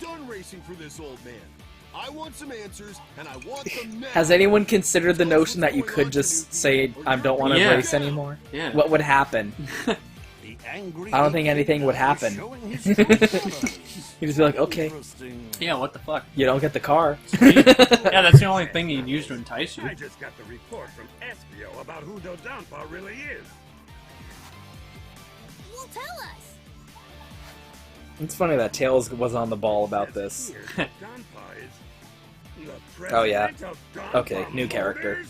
done racing for this old man. I want some answers, and I want them now. Has anyone considered the notion that you could just say, I don't want to race anymore? Yeah. What would happen? I don't think anything would happen. You'd just be like, okay. Yeah, what the fuck? You don't get the car. Yeah, that's the only thing you'd use to entice you. I just got the report from SBO about who Dodonpa really is. Well, tell us. It's funny that Tails was on the ball about this. Oh yeah. Okay, new character.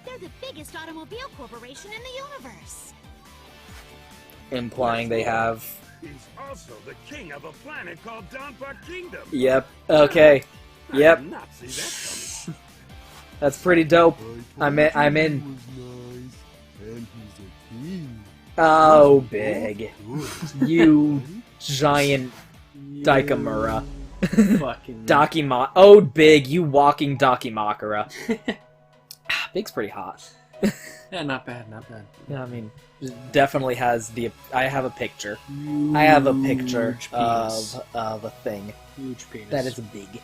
They're the biggest automobile corporation in the universe. Implying they have... He's also the king of a planet called Donpa Kingdom. Yep, okay. Yep. I did not see that coming. That's pretty dope. I'm in. Oh, big. You giant Daikamura. Fucking Dakima. Oh, big. You walking Dakimakura. Big's pretty hot. yeah, not bad, not bad. Yeah, I mean, definitely has the... I have a picture. I have a picture of a thing. Huge penis. That is big.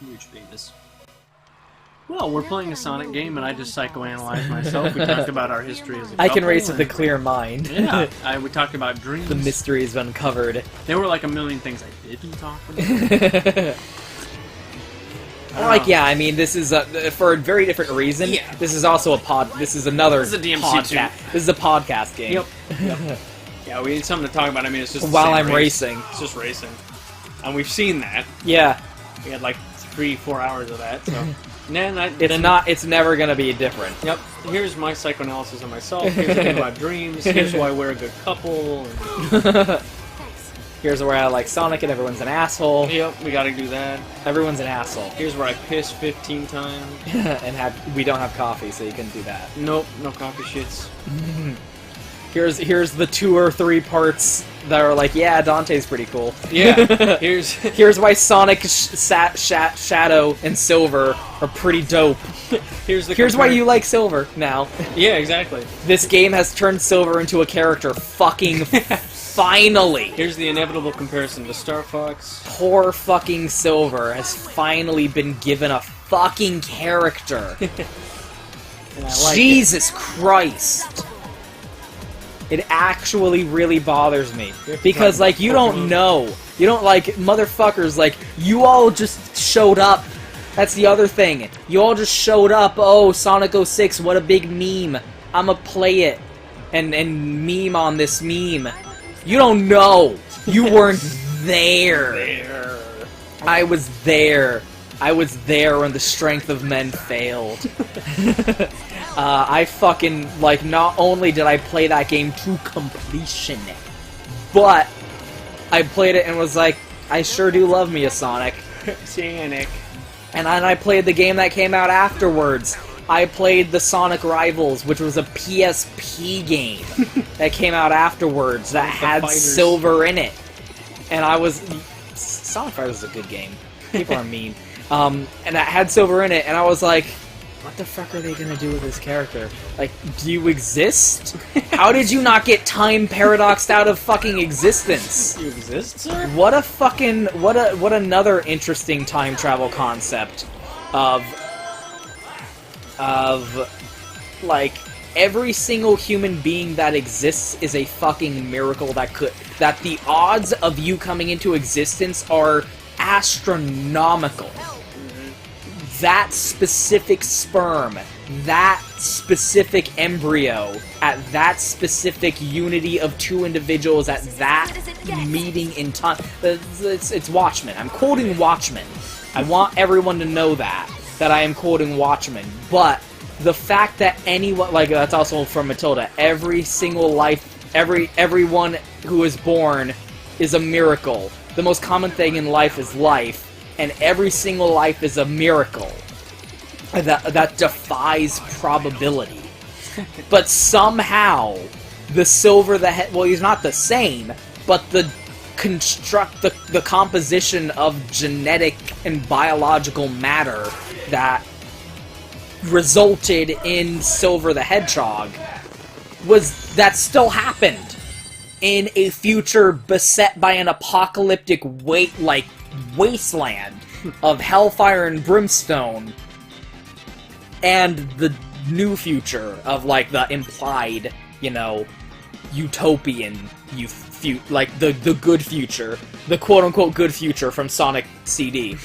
Huge penis. Well, we're playing a Sonic game, and I just psychoanalyzed myself. We talked about our history as a couple. I can race with a clear mind. Yeah, we talked about dreams. The mystery has been covered. There were like a million things I didn't talk about. Like, yeah, I mean, this is for a very different reason. Yeah. This is also a pod. This is another This is a DMC podcast. too. This is a podcast game. Yep. Yeah, we need something to talk about. I mean, it's just the While same I'm race. racing. It's just racing, and we've seen that. Yeah. We had like 3-4 hours of that. So, It's never gonna be different. Yep. Here's my psychoanalysis of myself. Here's the thing about dreams. Here's why we're a good couple. Here's where I like Sonic and everyone's an asshole. Yep, we gotta do that. Everyone's an asshole. Here's where I pissed 15 times. And we don't have coffee, so you couldn't do that. Nope, no coffee shits. Here's the 2 or 3 parts that are like, yeah, Dante's pretty cool. Yeah. Here's why Sonic, Shadow, and Silver are pretty dope. Here's why you like Silver now. Yeah, exactly. This game has turned Silver into a character. Fucking finally. Here's the inevitable comparison to Star Fox. Poor fucking Silver has finally been given a fucking character. And I like Jesus Christ. It actually really bothers me. Because, like, you don't know. You don't, like, motherfuckers, like, you all just showed up. That's the other thing. You all just showed up. Oh, Sonic 06, what a big meme. I'ma play it. And meme on this meme. You don't know. You weren't there. I was there. I was there when the strength of men failed. I fucking, like, not only did I play that game to completion, but I played it and was like, I sure do love me a Sonic. Sonic. And then I played the game that came out afterwards. I played the Sonic Rivals, which was a PSP game that came out afterwards that had Silver in it. And I was... Sonic Rivals is a good game. People are mean. And that had Silver in it, and I was like, what the fuck are they gonna do with this character? Like, do you exist? How did you not get time paradoxed out of fucking existence? You exist, sir? What a fucking... What another interesting time travel concept of like, every single human being that exists is a fucking miracle that the odds of you coming into existence are astronomical. That specific sperm, that specific embryo, at that specific unity of 2 individuals at that meeting in time. It's Watchmen. I'm quoting Watchmen. I want everyone to know that I am quoting Watchmen. But the fact that anyone, like, that's also from Matilda, every single life, everyone who is born is a miracle. The most common thing in life is life. And every single life is a miracle that defies probability. But somehow, the Silver the Head... Well, he's not the same, but the composition of genetic and biological matter that resulted in Silver the Hedgehog that still happened. in a future beset by an apocalyptic wasteland of hellfire and brimstone, and the new future of, like, the implied, you know, utopian, the good future, the quote-unquote good future from Sonic CD.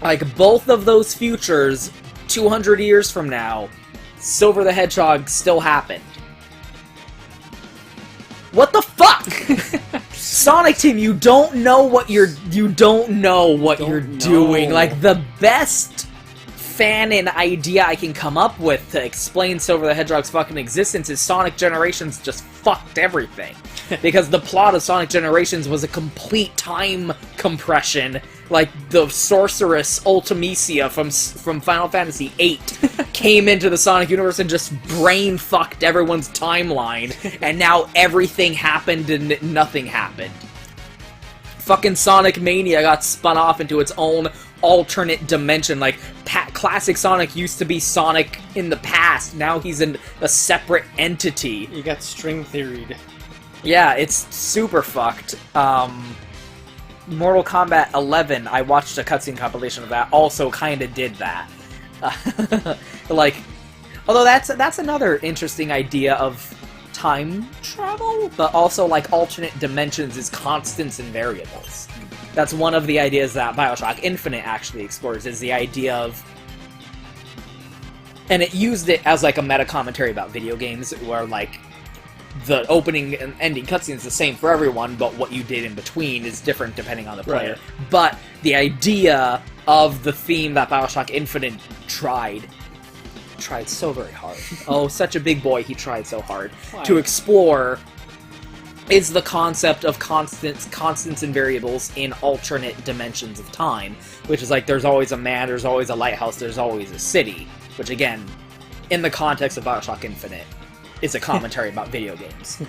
Like, both of those futures, 200 years from now, Silver the Hedgehog still happened. What the fuck? Sonic Team, you don't know what you're doing. Like, the best fanon idea I can come up with to explain Silver the Hedgehog's fucking existence is Sonic Generations just fucked everything. Because the plot of Sonic Generations was a complete time compression, like the sorceress Ultimecia from Final Fantasy VIII came into the Sonic universe and just brain fucked everyone's timeline, and now everything happened and nothing happened. Fucking Sonic Mania got spun off into its own alternate dimension. Like, classic Sonic used to be Sonic in the past, now he's a separate entity. You got string theoried. Yeah, it's super fucked. Mortal Kombat 11, I watched a cutscene compilation of that, also kinda did that. Like, although that's another interesting idea of time travel, but also, like, alternate dimensions is constants and variables. That's one of the ideas that Bioshock Infinite actually explores, is the idea of... And it used it as, like, a meta-commentary about video games, where, like, the opening and ending cutscene is the same for everyone, but what you did in between is different depending on the player. Right. But the idea of the theme that Bioshock Infinite tried so very hard. Oh, such a big boy, he tried so hard. Why? To explore is the concept of constants and variables in alternate dimensions of time, which is like, there's always a man, there's always a lighthouse, there's always a city, which again, in the context of Bioshock Infinite, is a commentary about video games.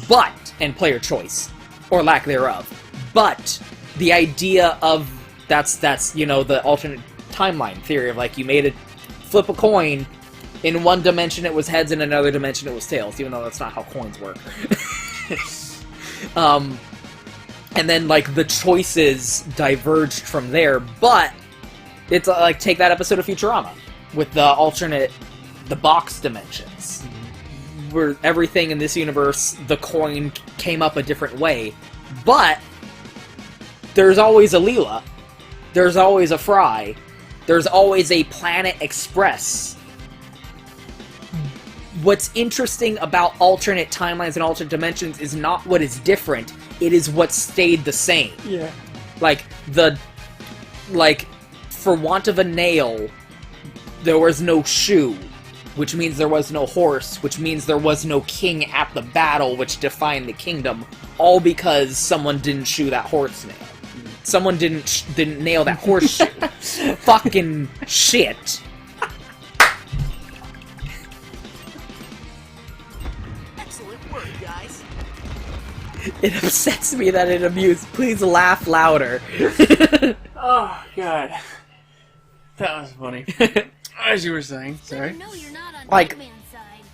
But, and player choice, or lack thereof. But, the idea of, that's you know, the alternate timeline theory of, like, you made it, flip a coin, in one dimension it was heads, in another dimension it was tails, even though that's not how coins work. And then, like, the choices diverged from there, but, it's like, take that episode of Futurama, with the box dimensions. Where everything in this universe, the coin came up a different way. But there's always a Leela. There's always a Fry. There's always a Planet Express. What's interesting about alternate timelines and alternate dimensions is not what is different, it is what stayed the same. Yeah. Like, for want of a nail, there was no shoe. Which means there was no horse, which means there was no king at the battle, which defined the kingdom, all because someone didn't shoe that horse nail. Someone didn't nail that horseshoe. Fucking shit. Excellent work, guys. It upsets me that it amused. Please laugh louder. Oh, God. That was funny. As you were saying, sorry. No, you're not on Like- Batman's side.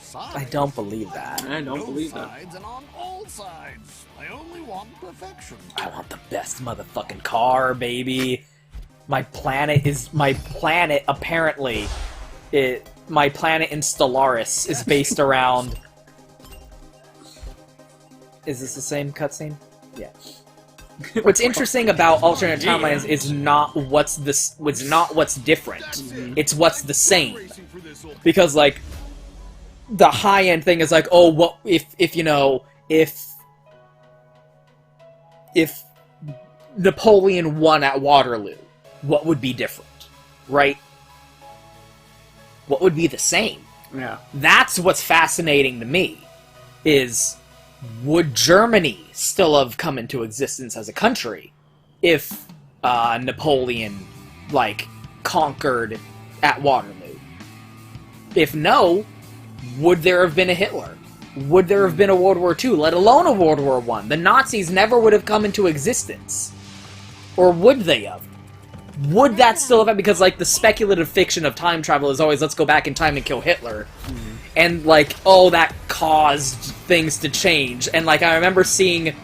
Sonic. I don't believe that. I don't No believe that. sides and on all sides. I only want perfection. I want the best motherfucking car, baby. My planet, apparently, my planet in Stellaris is based around... Is this the same cutscene? Yeah. What's interesting about alternate timelines is not what's different. It's what's the same. Because, like, the high-end thing is like, oh, what if Napoleon won at Waterloo, what would be different, right? What would be the same? Yeah. That's what's fascinating to me, is would Germany still have come into existence as a country if Napoleon, like, conquered at Waterloo? If no, would there have been a Hitler? Would there have been a World War II, let alone a World War I? The Nazis never would have come into existence. Or would they have? Would that still have... Because, like, the speculative fiction of time travel is always, let's go back in time and kill Hitler. and like, oh, that caused things to change. And like, I remember seeing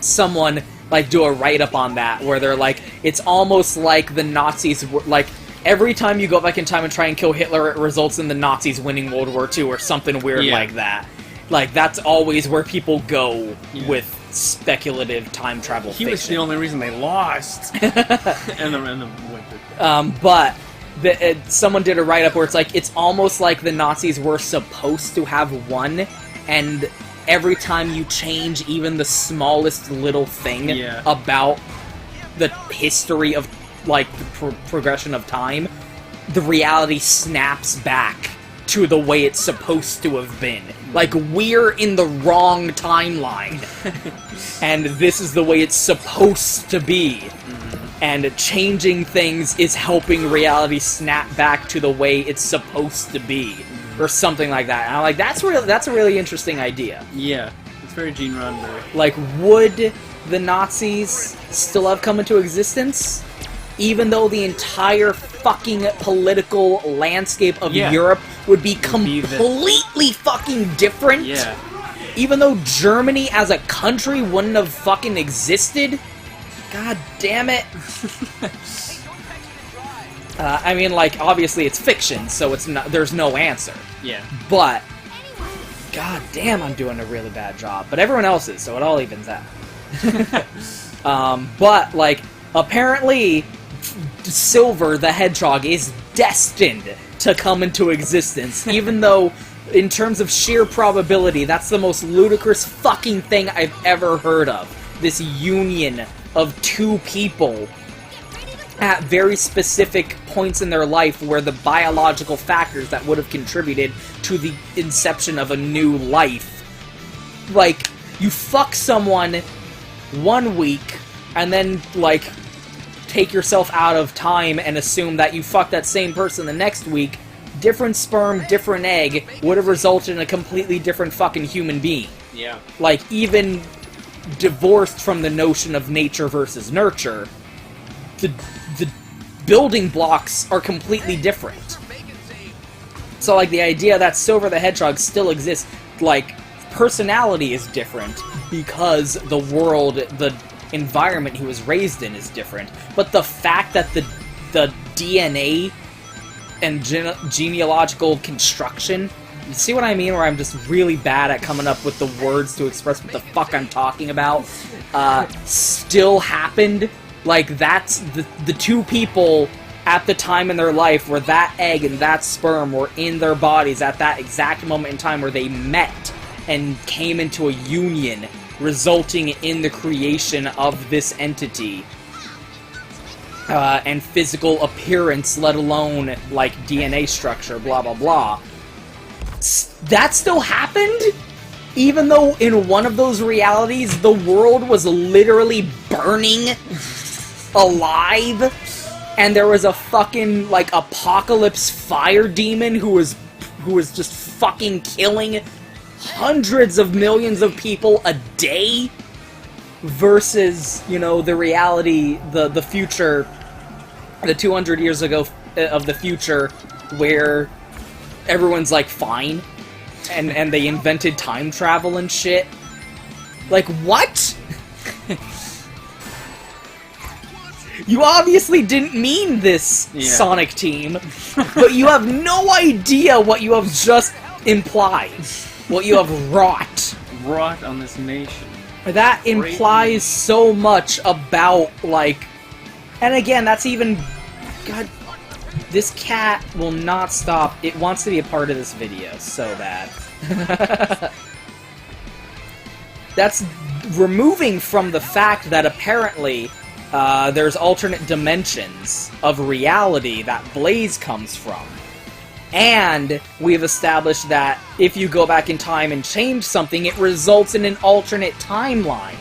someone like do a write-up on that, where they're like, it's almost like the Nazis were like, every time you go back in time and try and kill Hitler, it results in the Nazis winning World War II or something weird like that. Like, that's always where people go with speculative time travel fiction. He was the only reason they lost. and the winter. But someone did a write-up where it's like, it's almost like the Nazis were supposed to have won, and every time you change even the smallest little thing about the history of, like, the progression of time, the reality snaps back to the way it's supposed to have been. Like, we're in the wrong timeline. And this is the way it's supposed to be. And changing things is helping reality snap back to the way it's supposed to be. Or something like that. And I'm like, that's a really interesting idea. Yeah, it's very Gene Roddenberry. Like, would the Nazis still have come into existence? Even though the entire fucking political landscape of Europe would be completely fucking different? Yeah. Even though Germany as a country wouldn't have fucking existed? God damn it. I mean, like, obviously it's fiction, so it's not, there's no answer. Yeah. But, god damn, I'm doing a really bad job. But everyone else is, so it all evens out. But, like, apparently, Silver the Hedgehog is destined to come into existence, even though, in terms of sheer probability, that's the most ludicrous fucking thing I've ever heard of. This union of two people at very specific points in their life where the biological factors that would have contributed to the inception of a new life. Like, you fuck someone 1 week, and then, like, take yourself out of time and assume that you fuck that same person the next week, different sperm, different egg, would have resulted in a completely different fucking human being. Yeah. Like, even divorced from the notion of nature versus nurture, the building blocks are completely different. So, like, the idea that Silver the Hedgehog still exists, like, personality is different because the world, the environment he was raised in is different. But the fact that the DNA and genealogical construction, you see what I mean? Where I'm just really bad at coming up with the words to express what the fuck I'm talking about, still happened. Like, that's the two people at the time in their life where that egg and that sperm were in their bodies at that exact moment in time where they met and came into a union, resulting in the creation of this entity. And physical appearance, let alone, like, DNA structure, blah blah blah. That still happened? Even though in one of those realities, the world was literally burning alive, and there was a fucking, like, apocalypse fire demon who was just fucking killing hundreds of millions of people a day, versus, you know, the reality, the future, the 200 years ago of the future, where everyone's, like, fine, and they invented time travel and shit. Like, what? You obviously didn't mean this, Sonic Team, but you have no idea what you have just implied. What you have wrought. Wrought on this nation. That implies so much about, like... And again, that's even... God... This cat will not stop. It wants to be a part of this video so bad. That's removing from the fact that apparently there's alternate dimensions of reality that Blaze comes from. And we've established that if you go back in time and change something, it results in an alternate timeline.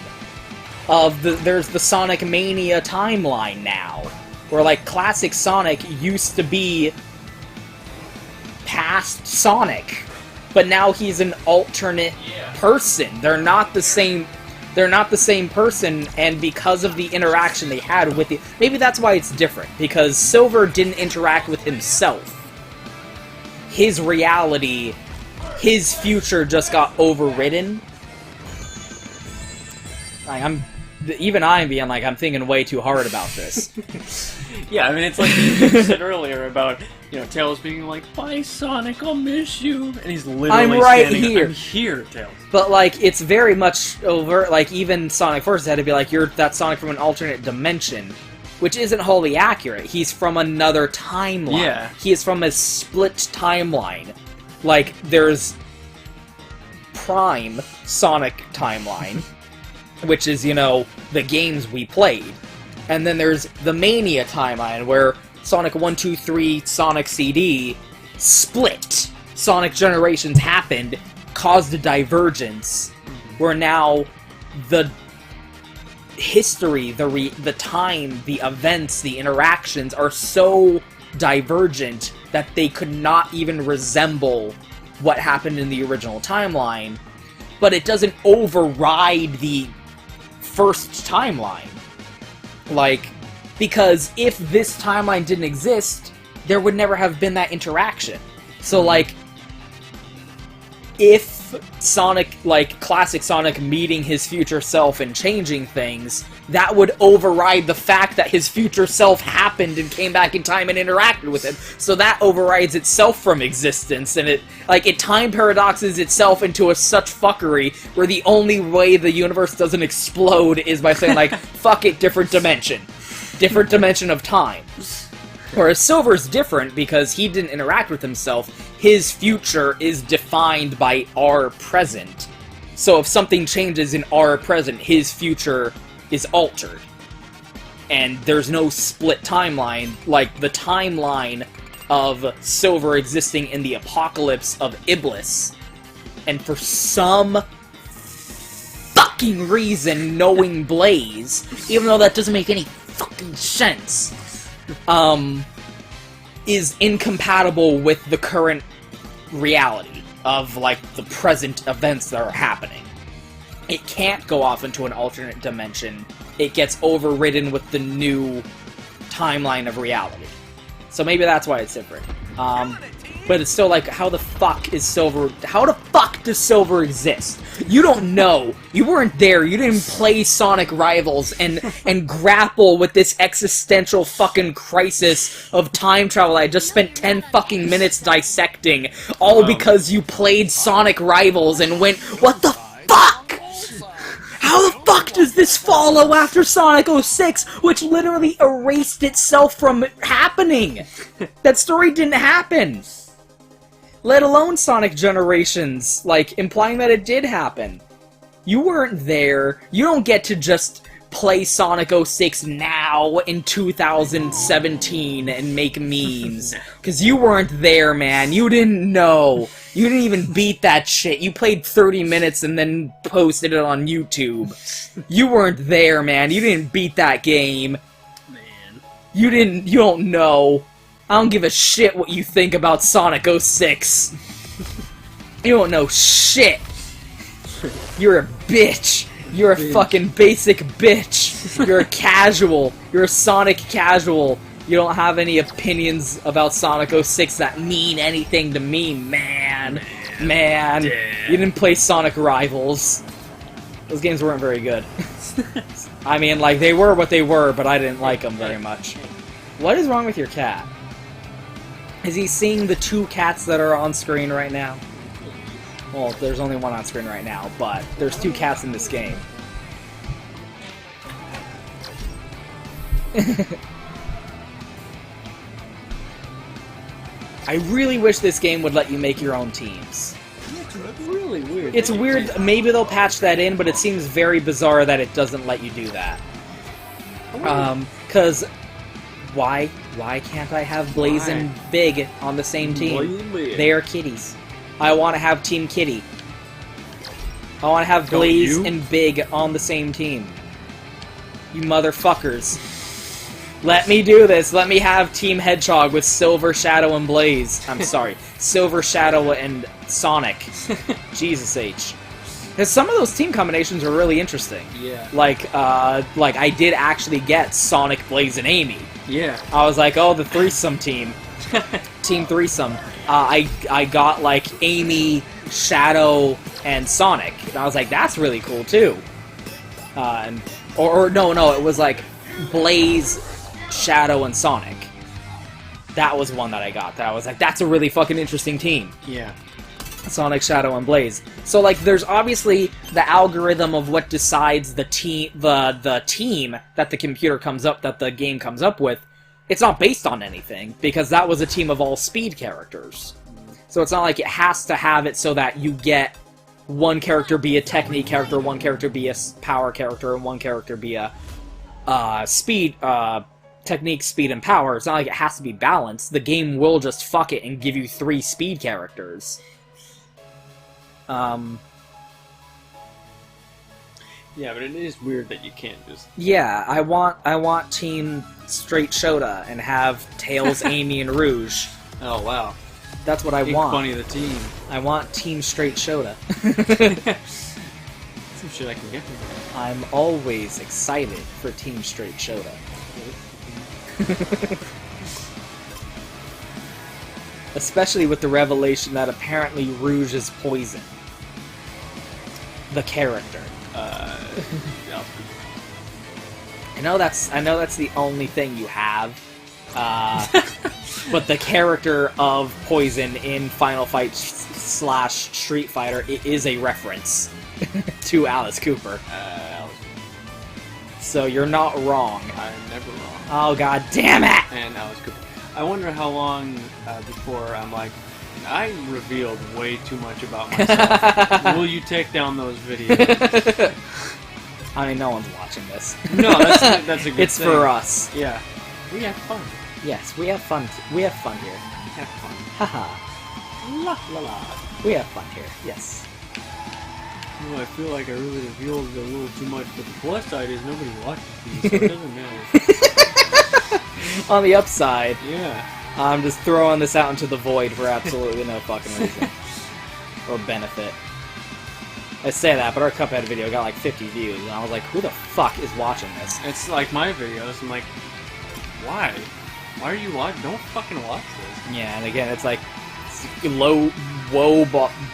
There's the Sonic Mania timeline now, where, like, classic Sonic used to be past Sonic, but now he's an alternate person. They're not the same person, and because of the interaction they had with it, maybe that's why it's different, because Silver didn't interact with himself. his reality, his future just got overridden. Like, I'm thinking way too hard about this. Yeah, I mean, it's like you said earlier about, Tails being like, "Bye, Sonic, I'll miss you," and he's literally I'm right standing, here. "I'm here, Tails." But, like, it's very much overt. Like, even Sonic Forces had to be like, "You're that Sonic from an alternate dimension," which isn't wholly accurate. He's from another timeline. Yeah. He is from a split timeline. Like, there's Prime Sonic timeline, which is, the games we played. And then there's the Mania timeline, where Sonic 1, 2, 3, Sonic CD split. Sonic Generations happened, caused a divergence, where now the history, the time, the events, the interactions are so divergent that they could not even resemble what happened in the original timeline, but it doesn't override the first timeline. Like, because if this timeline didn't exist, there would never have been that interaction. So, like, if Sonic, like, classic Sonic meeting his future self and changing things, that would override the fact that his future self happened and came back in time and interacted with him. So that overrides itself from existence, and it time paradoxes itself into such fuckery where the only way the universe doesn't explode is by saying, like, fuck it, different dimension. Different dimension of time. Whereas Silver's different because he didn't interact with himself. His future is defined by our present. So if something changes in our present, his future is altered. And there's no split timeline, like the timeline of Silver existing in the apocalypse of Iblis. And for some fucking reason, knowing Blaze, even though that doesn't make any fucking sense, is incompatible with the current reality of, like, the present events that are happening. It can't go off into an alternate dimension. It gets overridden with the new timeline of reality. So maybe that's why it's different. But it's still like, how the fuck does Silver exist? You don't know. You weren't there. You didn't play Sonic Rivals and grapple with this existential fucking crisis of time travel I just spent 10 fucking minutes dissecting, all because you played Sonic Rivals and went, what the fuck? How the fuck does this follow after Sonic 06, which literally erased itself from happening? That story didn't happen. Let alone Sonic Generations, like, implying that it did happen. You weren't there. You don't get to just play Sonic 06 now in 2017 and make memes. Because you weren't there, man. You didn't know. You didn't even beat that shit. You played 30 minutes and then posted it on YouTube. You weren't there, man. You didn't beat that game. Man. You don't know. I don't give a shit what you think about Sonic 06. You don't know shit. You're a bitch. You're a fucking basic bitch. You're a casual. You're a Sonic casual. You don't have any opinions about Sonic 06 that mean anything to me, man. Man. You didn't play Sonic Rivals. Those games weren't very good. I mean, like, they were what they were, but I didn't like them very much. What is wrong with your cat? Is he seeing the two cats that are on screen right now? Well, there's only one on screen right now, but there's two cats in this game. I really wish this game would let you make your own teams. That's really weird. It's weird, maybe they'll patch that in, but it seems very bizarre that it doesn't let you do that. Cause why can't I have Blaze and Big on the same team? They are kitties. I want to have Team Kitty. I want to have Blaze and Big on the same team. You motherfuckers. Let me do this. Let me have Team Hedgehog with Silver, Shadow, and Blaze. I'm sorry. Silver, Shadow, and Sonic. Jesus H. Because some of those team combinations are really interesting. Yeah. Like I did actually get Sonic, Blaze, and Amy. Yeah. I was like, oh, the threesome team. Team Threesome. I got like Amy, Shadow, and Sonic. And I was like, that's really cool too. No, it was like Blaze, Shadow, and Sonic. That was one that I got. That I was like, that's a really fucking interesting team. Yeah. Sonic, Shadow, and Blaze. So like, there's obviously the algorithm of what decides the team that the computer comes up, that the game comes up with. It's not based on anything, because that was a team of all speed characters. So it's not like it has to have it so that you get one character be a technique character, one character be a power character, and one character be a technique, speed, and power. It's not like it has to be balanced. The game will just fuck it and give you 3 speed characters. Yeah, but it is weird that you can't just... Yeah, I want Team Straight Shota and have Tails, Amy, and Rouge. Oh, wow. That's what I Big want. Bunny the team. I want Team Straight Shota. Some shit I can get from there. I'm always excited for Team Straight Shota. Especially with the revelation that apparently Rouge is poison. The character. Yeah. I know that's the only thing you have. But the character of Poison in Final Fight / Street Fighter, it is a reference to Alice Cooper. So you're not wrong. I'm never wrong. Oh, god damn it! And Alice Cooper. I wonder how long before I'm like, I revealed way too much about myself. Will you take down those videos? I mean, no one's watching this. No, that's a good It's thing. for us. Yeah. We have fun. Yes, we have fun. We have fun here. We have fun. Haha. La la la. We have fun here. Yes. Well, I feel like I really revealed a little too much, but the plus side is nobody watches these, so it doesn't matter. On the upside, Yeah. I'm just throwing this out into the void for absolutely no fucking reason. Or benefit. I say that, but our Cuphead video got like 50 views, and I was like, who the fuck is watching this? It's like my videos. I'm like, why? Why are you watching? Don't fucking watch this. Yeah, and again, it's like,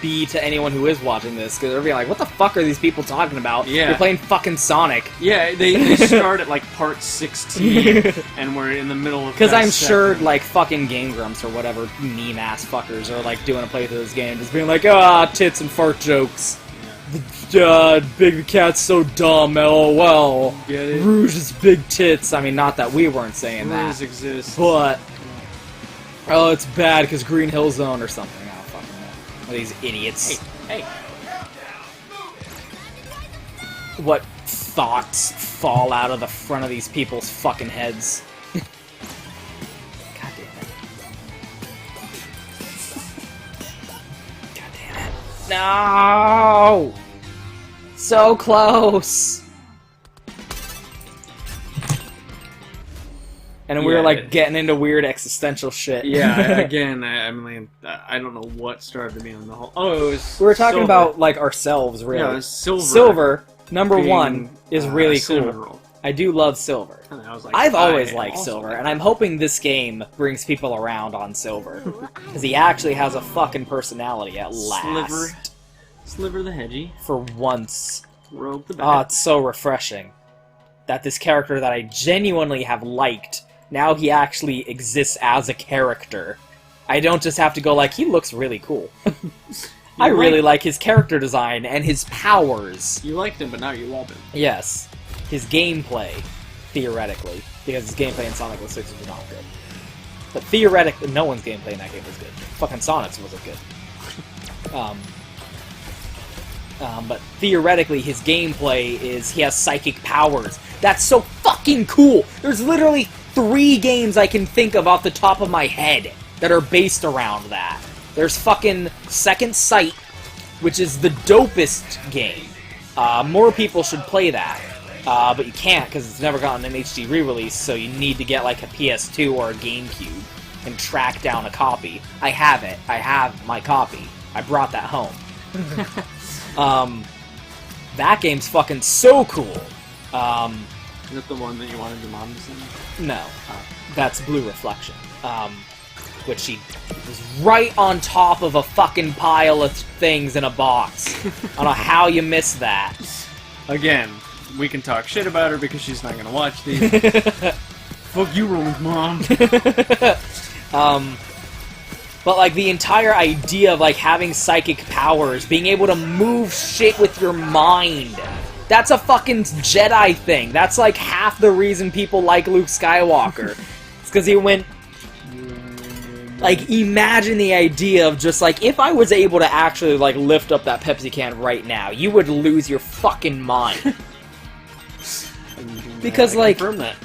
be to anyone who is watching this, because they're being like, what the fuck are these people talking about? Yeah. You're playing fucking Sonic. Yeah, they start at like part 16, and we're in the middle of. Because that I'm sure, second. like, fucking Game Grumps or whatever meme-ass fuckers are, like, doing a playthrough of this game, just being like, ah, tits and fart jokes. Big Cat's so dumb, lol. Get it? Rouge's big tits. I mean, not that we weren't saying Rules that. exist. But, oh, it's bad because Green Hill Zone or something. I don't fucking know. These idiots. Hey. What thoughts fall out of the front of these people's fucking heads? God damn it. God damn it. No! So close! And we were, Yeah, like, getting into weird existential shit. Yeah, again, I mean, I don't know what started me on the whole. Oh, it was. We were talking Silver. about, like, ourselves, really. Yeah, it was Silver. Silver, number being, 1, is really cinnamon cool. roll. I do love Silver. And I was like, I've always I liked also Silver, like and I'm hoping this game brings people around on Silver. Because he actually has a fucking personality at last. Sliver the Hedgie. For once. Rogue the Ah, Bat. it's so refreshing. That this character that I genuinely have liked, now he actually exists as a character. I don't just have to go like, he looks really cool. I really like his character design and his powers. You liked him, but now you love him. Yes. His gameplay, theoretically. Because his gameplay in Sonic 06 was not good. But theoretically, no one's gameplay in that game was good. Fucking Sonic's wasn't good. But theoretically, his gameplay is he has psychic powers. That's so fucking cool! There's literally 3 games I can think of off the top of my head that are based around that. There's fucking Second Sight, which is the dopest game. More people should play that. But you can't because it's never gotten an HD re-release, so you need to get like a PS2 or a GameCube and track down a copy. I have it. I have my copy. I brought that home. That game's fucking so cool. Is that the one that you wanted your mom to send? No, that's Blue Reflection. which she was right on top of a fucking pile of things in a box. I don't know how you missed that. Again, we can talk shit about her because she's not gonna watch these. Fuck you, Roman's mom. But, like, the entire idea of, like, having psychic powers, being able to move shit with your mind, that's a fucking Jedi thing. That's, like, half the reason people like Luke Skywalker. It's because he went... Like, imagine the idea of just, like, if I was able to actually, like, lift up that Pepsi can right now, you would lose your fucking mind. Because, like... Confirm that.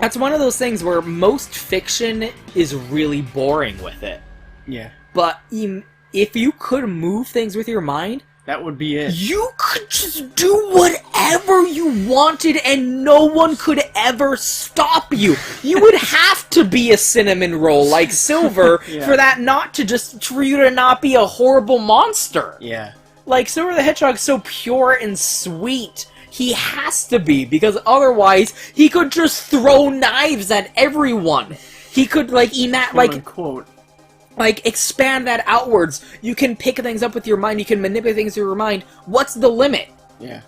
That's one of those things where most fiction is really boring with it. Yeah. But if you could move things with your mind, that would be it. You could just do whatever you wanted and no one could ever stop you. You would have to be a cinnamon roll like Silver for that not to just, for you to not be a horrible monster. Yeah. Like, Silver the Hedgehog's so pure and sweet. He has to be, because otherwise he could just throw knives at everyone. He could, like, expand that outwards. You can pick things up with your mind. You can manipulate things with your mind. What's the limit? Yeah.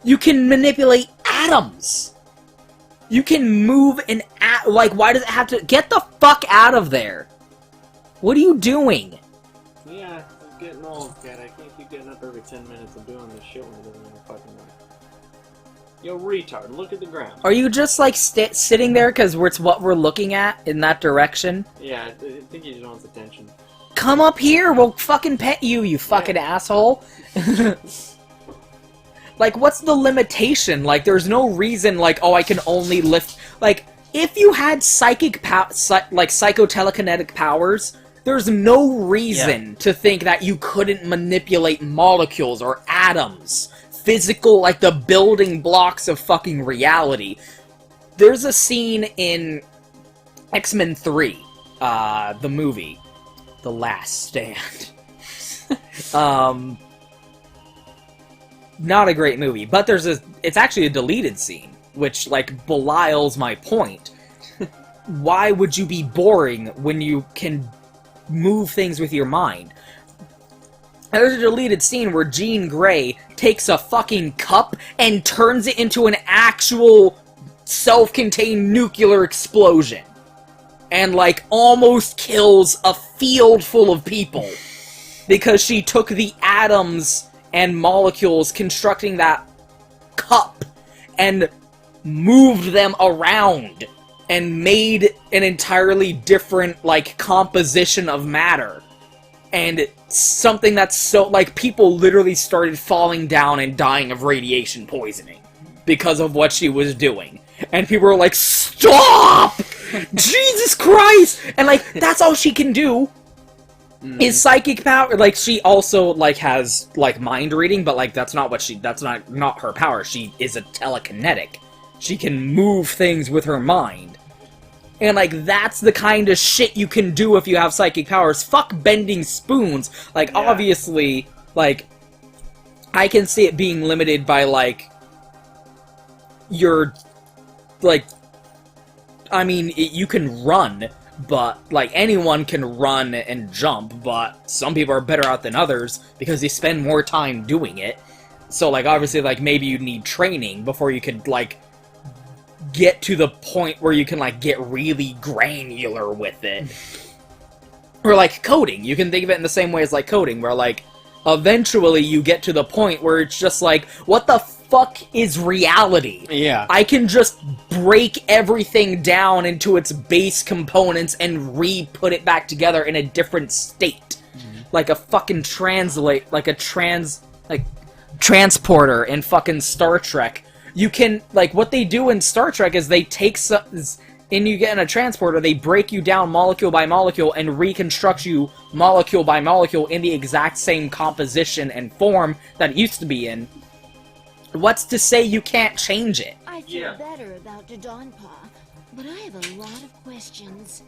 You can manipulate atoms. You can move an like, why does it have to... Get the fuck out of there. What are you doing? Yeah, I'm getting old, Cat. I can't keep getting up every 10 minutes and doing this shit when it doesn't have a fucking life. Yo, retard, look at the ground. Are you just, like, sitting there because it's what we're looking at in that direction? Yeah, I think he just wants attention. Come up here, we'll fucking pet you, you fucking asshole. Like, what's the limitation? Like, there's no reason, like, oh, I can only lift... Like, if you had psychotelekinetic powers, there's no reason to think that you couldn't manipulate molecules or atoms. Physical, like, the building blocks of fucking reality. There's a scene in X-Men 3, the movie, The Last Stand. Not a great movie, but it's actually a deleted scene, which, like, belies my point. Why would you be boring when you can move things with your mind? There's a deleted scene where Jean Grey takes a fucking cup and turns it into an actual self-contained nuclear explosion. And, like, almost kills a field full of people. Because she took the atoms and molecules constructing that cup and moved them around and made an entirely different, like, composition of matter. And something that's so, like, people literally started falling down and dying of radiation poisoning because of what she was doing. And people were like, stop! Jesus Christ! And, like, that's all she can do is psychic power. Like, she also, like, has, like, mind reading, but, like, that's not her power. She is a telekinetic. She can move things with her mind. And, like, that's the kind of shit you can do if you have psychic powers. Fuck bending spoons. Like, obviously, like, I can see it being limited by, like, your, like, I mean, you can run, but, like, anyone can run and jump, but some people are better at than others because they spend more time doing it. So, like, obviously, like, maybe you need training before you could, like, get to the point where you can, like, get really granular with it. Or, like, coding. You can think of it in the same way as, like, coding, where, like, eventually you get to the point where it's just like, what the fuck is reality? Yeah. I can just break everything down into its base components and re-put it back together in a different state. Like a fucking transporter in fucking Star Trek. You can, like, what they do in Star Trek is they take and you get in a transporter, they break you down molecule by molecule and reconstruct you molecule by molecule in the exact same composition and form that it used to be in. What's to say you can't change it? I feel better about Dodonpaw, but I have a lot of questions.